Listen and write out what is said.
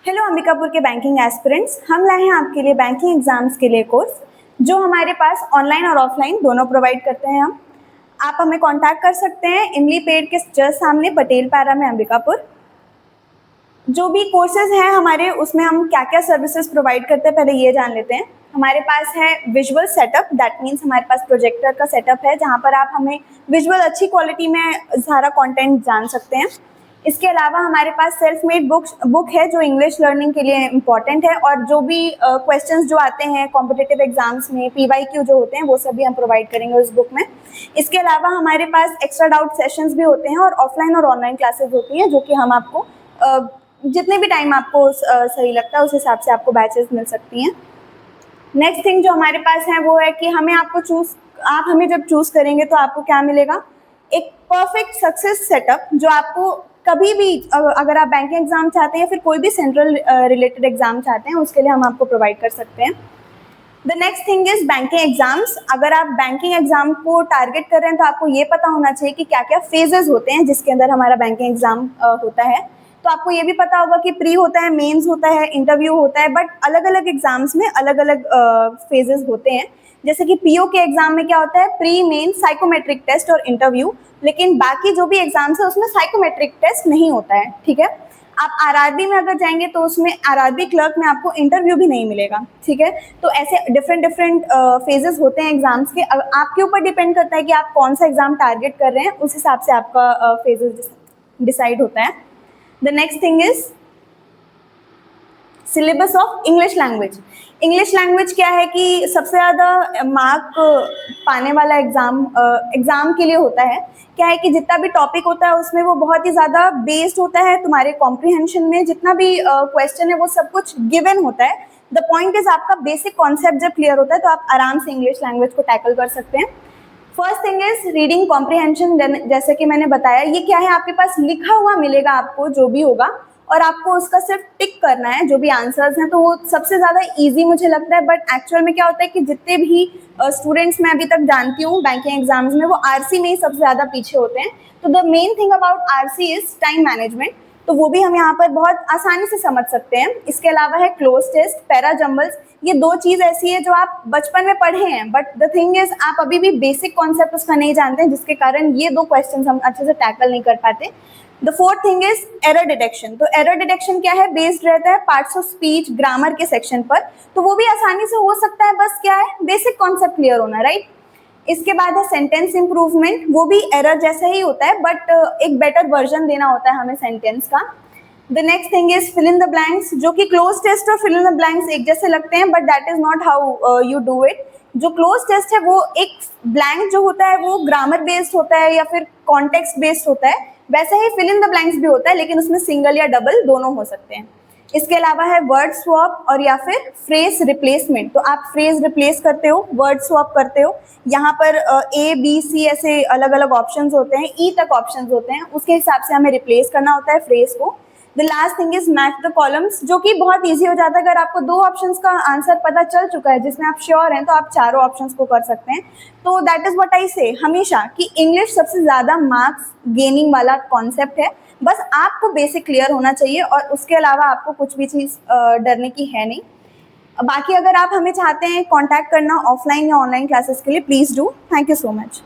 Hello Ambikapur के banking aspirants, हम लाए हैं आपके लिए बैंकिंग एग्जाम्स के लिए कोर्स जो हमारे पास ऑनलाइन और ऑफलाइन दोनों प्रोवाइड करते हैं हम। आप हमें कांटेक्ट कर सकते हैं इमली पेड़ के जस्ट सामने पटेल पैरा में अंबिकापुर। जो भी कोर्सेज हैं हमारे उसमें हम क्या क्या सर्विसेज प्रोवाइड करते हैं पहले ये जान लेते हैं। हमारे पास है विजुअल सेटअप, दैट मीन्स हमारे पास प्रोजेक्टर का सेटअप है जहाँ पर आप हमें विजुअल अच्छी क्वालिटी में सारा कंटेंट जान सकते हैं। इसके अलावा हमारे पास सेल्फ मेड बुक है जो इंग्लिश लर्निंग के लिए इम्पॉर्टेंट है, और जो भी क्वेश्चंस जो आते हैं कॉम्पिटिटिव एग्जाम्स में PYQ जो होते हैं वो सभी हम प्रोवाइड करेंगे उस बुक में। इसके अलावा हमारे पास एक्स्ट्रा डाउट सेशंस भी होते हैं और ऑफलाइन और ऑनलाइन क्लासेस होती हैं जो कि हम आपको जितने भी टाइम आपको सही लगता है उस हिसाब से आपको बैचेस मिल सकती हैं। नेक्स्ट थिंग जो हमारे पास है वो है कि आप हमें जब चूज करेंगे तो आपको क्या मिलेगा, एक परफेक्ट सक्सेस सेटअप जो आपको कभी भी अगर आप बैंकिंग एग्जाम चाहते हैं फिर कोई भी सेंट्रल रिलेटेड एग्जाम चाहते हैं उसके लिए हम आपको प्रोवाइड कर सकते हैं। The next thing is banking exams. अगर आप बैंकिंग एग्जाम को टारगेट कर रहे हैं तो आपको ये पता होना चाहिए कि क्या क्या फेजेस होते हैं जिसके अंदर हमारा बैंकिंग एग्जाम होता है। तो आपको ये भी पता होगा कि प्री होता है, मेंस होता है, इंटरव्यू होता है, बट अलग अलग एग्जाम्स में अलग अलग फेजेस होते हैं। जैसे कि PO के एग्जाम में क्या होता है, प्री, मेन, साइकोमेट्रिक टेस्ट और इंटरव्यू, लेकिन बाकी जो भी एग्जाम्स है उसमें साइकोमेट्रिक टेस्ट नहीं होता है। ठीक है, आप RRB में अगर जाएंगे तो उसमें RRB क्लर्क में आपको इंटरव्यू भी नहीं मिलेगा। ठीक है, तो ऐसे डिफरेंट फेजेस होते हैं एग्जाम्स के। आपके ऊपर डिपेंड करता है कि आप कौन सा एग्जाम टारगेट कर रहे हैं, उस हिसाब से आपका फेजेस डिसाइड होता है। The next thing is syllabus of English language. English language क्या है कि सबसे ज़्यादा मार्क पाने वाला एग्जाम के लिए होता है। क्या है कि जितना भी टॉपिक होता है उसमें वो बहुत ही ज़्यादा बेस्ड होता है तुम्हारे कॉम्प्रिहेंशन में। जितना भी क्वेश्चन है वो सब कुछ गिवन होता है। द पॉइंट इज आपका बेसिक कॉन्सेप्ट जब क्लियर होता है तो आप आराम से इंग्लिश लैंग्वेज को टैकल कर सकते हैं। First thing is reading comprehension. जैसे कि मैंने बताया, ये क्या है, आपके पास लिखा हुआ मिलेगा आपको जो भी होगा और आपको उसका सिर्फ टिक करना है जो भी आंसर्स हैं। तो वो सबसे ज़्यादा इजी मुझे लगता है, बट एक्चुअल में क्या होता है कि जितने भी स्टूडेंट्स मैं अभी तक जानती हूँ बैंकिंग एग्जाम्स में वो RC में ही सबसे ज़्यादा पीछे होते हैं। तो the main thing about RC is time management, तो वो भी हम यहाँ पर बहुत आसानी से समझ सकते हैं। इसके अलावा है क्लोज टेस्ट, पैरा जम्बल्स। ये दो चीज़ ऐसी है जो आप बचपन में पढ़े हैं, बट द थिंग इज आप अभी भी बेसिक कॉन्सेप्ट उसका नहीं जानते हैं, जिसके कारण ये दो क्वेश्चन हम अच्छे से टैकल नहीं कर पाते। The fourth thing is error detection. तो एरर डिटेक्शन क्या है, बेस्ड रहता है पार्ट्स ऑफ स्पीच, ग्रामर के सेक्शन पर, तो वो भी आसानी से हो सकता है। बस क्या है, बेसिक कॉन्सेप्ट क्लियर होना, राइट। इसके बाद है सेंटेंस इंप्रूवमेंट। वो भी एरर जैसा ही होता है बट एक बेटर वर्जन देना होता है हमें सेंटेंस का। The next thing is fill in the blanks, जो कि क्लोज टेस्ट और फिल इन द ब्लैंक्स एक जैसे लगते हैं, but that is not how you do it. जो क्लोज टेस्ट है वो एक ब्लैंक जो होता है वो ग्रामर बेस्ड होता है या फिर कॉन्टेक्स्ट बेस्ड होता है, वैसे ही फिल इन द ब्लैंक्स भी होता है, लेकिन उसमें सिंगल या डबल दोनों हो सकते हैं। इसके अलावा है वर्ड स्वैप और या फिर फ्रेज रिप्लेसमेंट। तो आप फ्रेज रिप्लेस करते हो, वर्ड स्वैप करते हो। यहाँ पर A B C ऐसे अलग अलग ऑप्शंस होते हैं, E तक ऑप्शंस होते हैं, उसके हिसाब से हमें रिप्लेस करना होता है फ्रेज को। The last thing is match the columns, जो कि बहुत ईजी हो जाता है। अगर आपको दो ऑप्शंस का आंसर पता चल चुका है जिसमें आप श्योर हैं तो आप चारों ऑप्शंस को कर सकते हैं। तो दैट इज व्हाट आई से हमेशा कि इंग्लिश सबसे ज़्यादा मार्क्स गेनिंग वाला कॉन्सेप्ट है। बस आपको बेसिक क्लियर होना चाहिए और उसके अलावा आपको कुछ भी चीज़ डरने की है नहीं। बाकी अगर आप हमें चाहते हैं कांटेक्ट करना ऑफलाइन या ऑनलाइन क्लासेस के लिए, please do. Thank you so much.